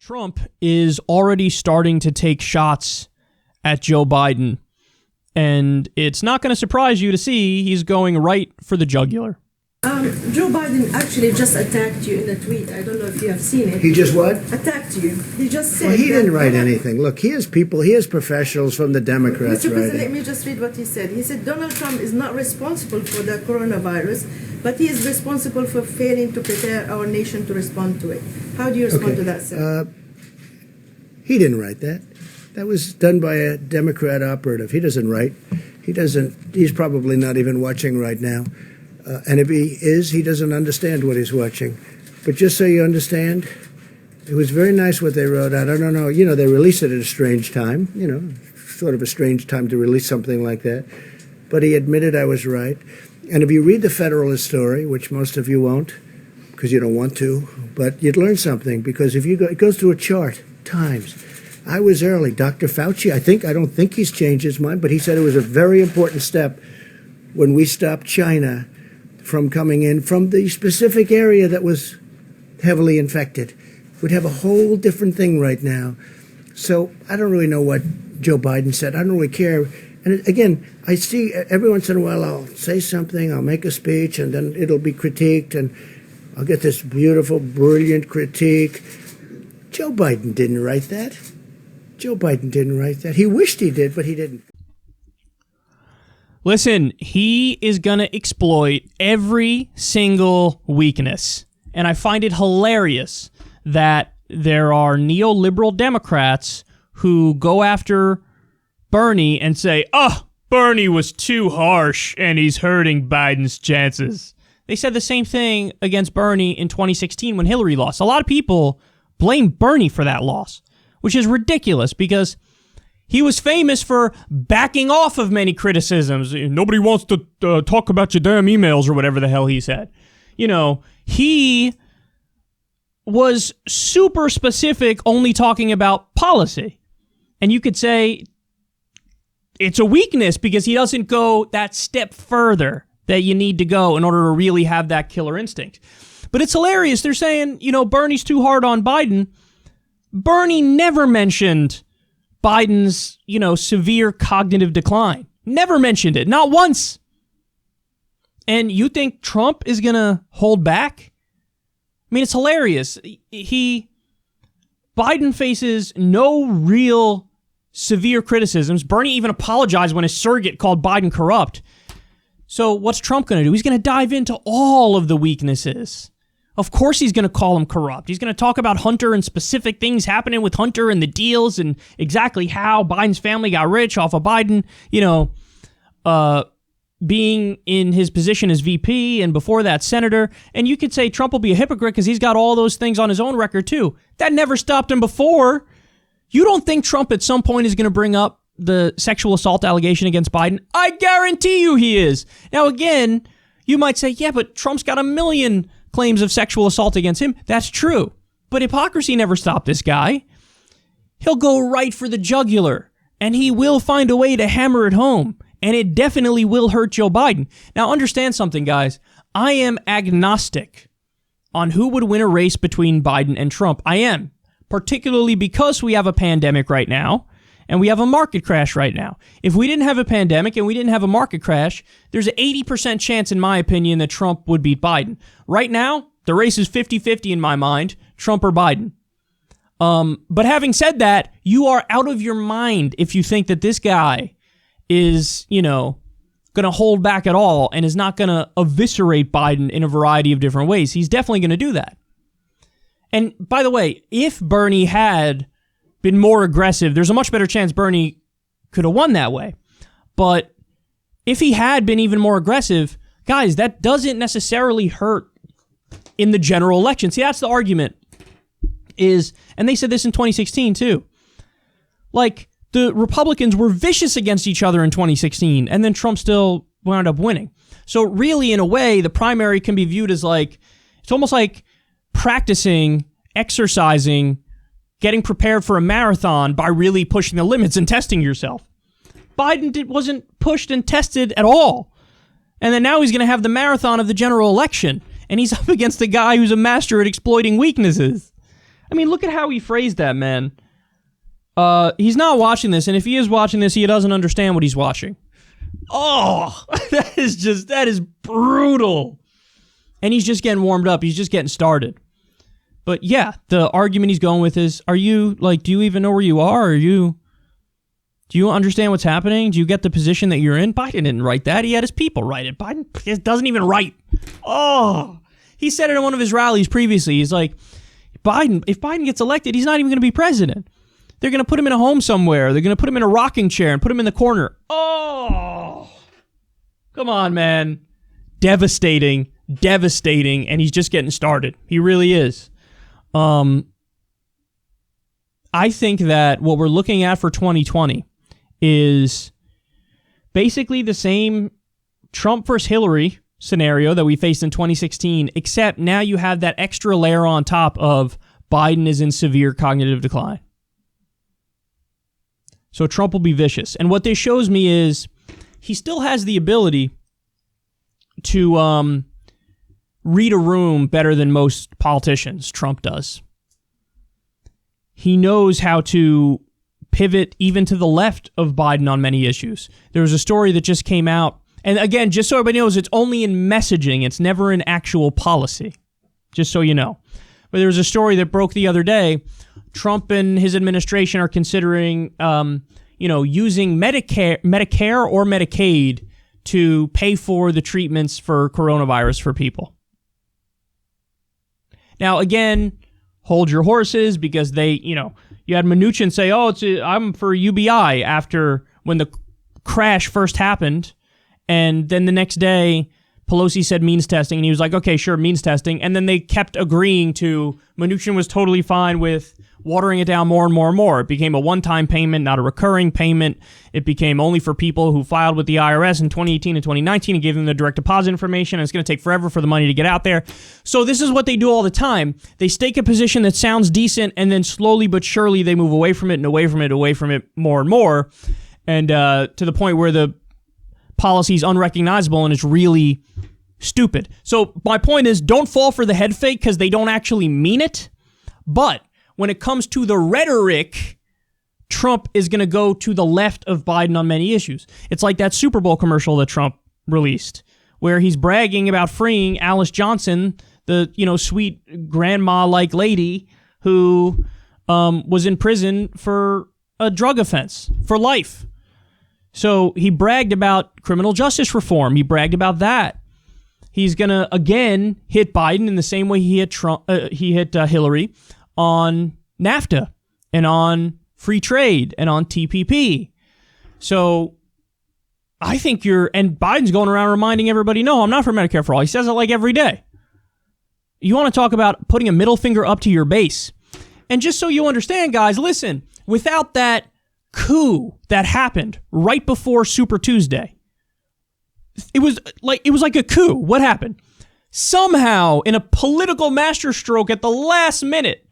Trump is already starting to take shots at Joe Biden, and it's not going to surprise you to see he's going right for the jugular. Joe Biden actually just attacked you in a tweet. I don't know if you have seen it. He just what? Attacked you. He just said... Well, he didn't write anything. Look, he has people, he has professionals from the Democrats Mr. President, writing. let me just read what he said. He said, Donald Trump is not responsible for the coronavirus, but he is responsible for failing to prepare our nation to respond to it. How do you respond to that, sir? He didn't write that. That was done by a Democrat operative. He doesn't write. He's probably not even watching right now. And if he is, he doesn't understand what he's watching. But just so you understand, it was very nice what they wrote out. I don't know, they released it at a strange time, sort of a strange time to release something like that. But he admitted I was right. And if you read the Federalist story, which most of you won't, because you don't want to, but you'd learn something, because if you go, it goes through a chart, times. I was early. Dr. Fauci, I don't think he's changed his mind, but he said it was a very important step when we stopped China from coming in from the specific area that was heavily infected. We'd have a whole different thing right now. So I don't really know what Joe Biden said. I don't really care. And again, I see every once in a while I'll say something, I'll make a speech, and then it'll be critiqued, and I'll get this beautiful, brilliant critique. Joe Biden didn't write that. Joe Biden didn't write that. He wished he did, but he didn't. Listen, he is going to exploit every single weakness. And I find it hilarious that there are neoliberal Democrats who go after Bernie and say, Bernie was too harsh and he's hurting Biden's chances. They said the same thing against Bernie in 2016 when Hillary lost. A lot of people blame Bernie for that loss, which is ridiculous because he was famous for backing off of many criticisms. Nobody wants to talk about your damn emails or whatever the hell he said. He was super specific, only talking about policy. And you could say it's a weakness because he doesn't go that step further that you need to go in order to really have that killer instinct. But it's hilarious. They're saying, Bernie's too hard on Biden. Bernie never mentioned Biden's, severe cognitive decline. Never mentioned it. Not once. And you think Trump is going to hold back? I mean, it's hilarious. Biden faces no real severe criticisms. Bernie even apologized when his surrogate called Biden corrupt. So what's Trump going to do? He's going to dive into all of the weaknesses. Of course he's going to call him corrupt. He's going to talk about Hunter and specific things happening with Hunter and the deals and exactly how Biden's family got rich off of Biden, being in his position as VP and before that senator. And you could say Trump will be a hypocrite because he's got all those things on his own record too. That never stopped him before. You don't think Trump at some point is going to bring up the sexual assault allegation against Biden? I guarantee you he is. Now again, you might say, yeah, but Trump's got 1 million claims of sexual assault against him. That's true. But hypocrisy never stopped this guy. He'll go right for the jugular, and he will find a way to hammer it home, and it definitely will hurt Joe Biden. Now, understand something, guys. I am agnostic on who would win a race between Biden and Trump. I am, particularly because we have a pandemic right now, and we have a market crash right now. If we didn't have a pandemic and we didn't have a market crash, there's an 80% chance, in my opinion, that Trump would beat Biden. Right now, the race is 50-50 in my mind, Trump or Biden. But having said that, you are out of your mind if you think that this guy is, going to hold back at all and is not going to eviscerate Biden in a variety of different ways. He's definitely going to do that. And by the way, if Bernie had been more aggressive, there's a much better chance Bernie could have won that way. But if he had been even more aggressive, guys, that doesn't necessarily hurt in the general election. See, that's the argument is, and they said this in 2016 too, like the Republicans were vicious against each other in 2016, and then Trump still wound up winning. So really, in a way, the primary can be viewed as like, it's almost like practicing, exercising, getting prepared for a marathon by really pushing the limits and testing yourself. Biden wasn't pushed and tested at all. And then now he's going to have the marathon of the general election. And he's up against a guy who's a master at exploiting weaknesses. I mean, look at how he phrased that, man. He's not watching this, and if he is watching this, he doesn't understand what he's watching. Oh, that is brutal. And he's just getting warmed up. He's just getting started. But yeah, the argument he's going with is, do you even know where you are? Do you understand what's happening? Do you get the position that you're in? Biden didn't write that. He had his people write it. Biden doesn't even write. Oh, he said it at one of his rallies previously. He's like, if Biden gets elected, he's not even going to be president. They're going to put him in a home somewhere. They're going to put him in a rocking chair and put him in the corner. Oh, come on, man. Devastating, and he's just getting started. He really is. I think that what we're looking at for 2020 is basically the same Trump versus Hillary scenario that we faced in 2016, except now you have that extra layer on top of Biden is in severe cognitive decline. So Trump will be vicious. And what this shows me is he still has the ability to read a room better than most politicians. Trump does. He knows how to pivot even to the left of Biden on many issues. There was a story that just came out. And again, just so everybody knows, it's only in messaging. It's never in actual policy. Just so you know. But there was a story that broke the other day. Trump and his administration are considering, using Medicare or Medicaid to pay for the treatments for coronavirus for people. Now, again, hold your horses because you had Mnuchin say, I'm for UBI after when the crash first happened. And then the next day, Pelosi said means testing, and he was like, okay, sure, means testing. And then they kept agreeing to, Mnuchin was totally fine with watering it down more and more and more. It became a one-time payment, not a recurring payment. It became only for people who filed with the IRS in 2018 and 2019 and gave them the direct deposit information, and it's going to take forever for the money to get out there. So this is what they do all the time. They stake a position that sounds decent, and then slowly but surely they move away from it and away from it more and more, and to the point where the policy is unrecognizable and it's really stupid. So my point is, don't fall for the head fake because they don't actually mean it. But when it comes to the rhetoric, Trump is going to go to the left of Biden on many issues. It's like that Super Bowl commercial that Trump released, where he's bragging about freeing Alice Johnson, the sweet grandma-like lady who was in prison for a drug offense for life. So he bragged about criminal justice reform. He bragged about that. He's going to, again, hit Biden in the same way he hit Hillary on NAFTA and on free trade and on TPP. So I think and Biden's going around reminding everybody, no, I'm not for Medicare for all. He says it like every day. You want to talk about putting a middle finger up to your base. And just so you understand, guys, listen, without that coup that happened right before Super Tuesday, it was like a coup. What happened? Somehow, in a political masterstroke at the last minute,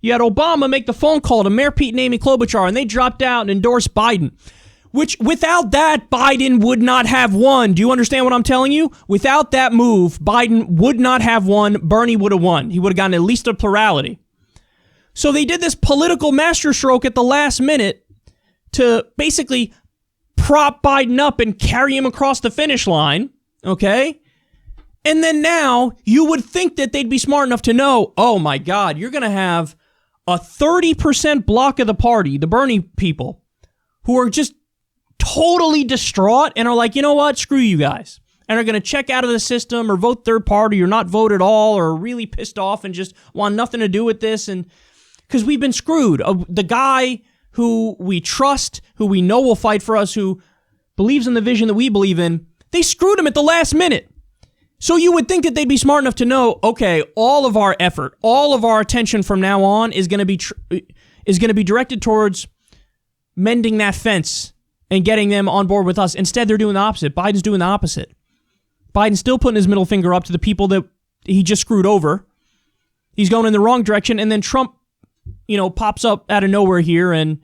you had Obama make the phone call to Mayor Pete and Amy Klobuchar, and they dropped out and endorsed Biden. Which, without that, Biden would not have won. Do you understand what I'm telling you? Without that move, Biden would not have won. Bernie would have won. He would have gotten at least a plurality. So they did this political masterstroke at the last minute to basically prop Biden up and carry him across the finish line, okay? And then now, you would think that they'd be smart enough to know, oh my God, you're going to have a 30% block of the party, the Bernie people, who are just totally distraught and are like, you know what, screw you guys. And are going to check out of the system or vote third party or not vote at all or are really pissed off and just want nothing to do with this. And because we've been screwed. The guy who we trust, who we know will fight for us, who believes in the vision that we believe in, they screwed him at the last minute. So you would think that they'd be smart enough to know, okay, all of our effort, all of our attention from now on is going to be directed towards mending that fence and getting them on board with us. Instead, they're doing the opposite. Biden's doing the opposite. Biden's still putting his middle finger up to the people that he just screwed over. He's going in the wrong direction, and then Trump, pops up out of nowhere here and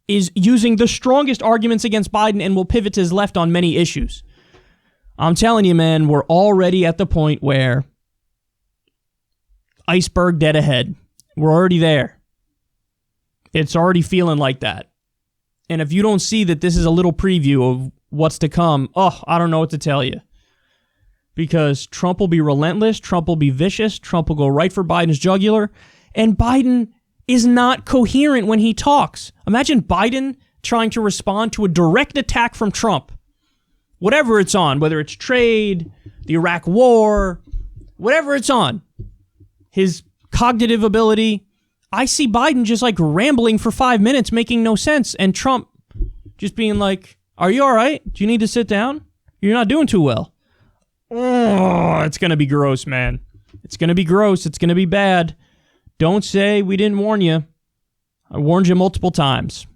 is using the strongest arguments against Biden and will pivot to his left on many issues. I'm telling you, man, we're already at the point where iceberg dead ahead. We're already there. It's already feeling like that. And if you don't see that this is a little preview of what's to come, I don't know what to tell you. Because Trump will be relentless, Trump will be vicious, Trump will go right for Biden's jugular, and Biden is not coherent when he talks. Imagine Biden trying to respond to a direct attack from Trump. Whatever it's on, whether it's trade, the Iraq war, whatever it's on. His cognitive ability. I see Biden just like rambling for 5 minutes, making no sense, and Trump just being like, are you all right? Do you need to sit down? You're not doing too well. Oh, it's going to be gross, man. It's going to be gross. It's going to be bad. Don't say we didn't warn you. I warned you multiple times.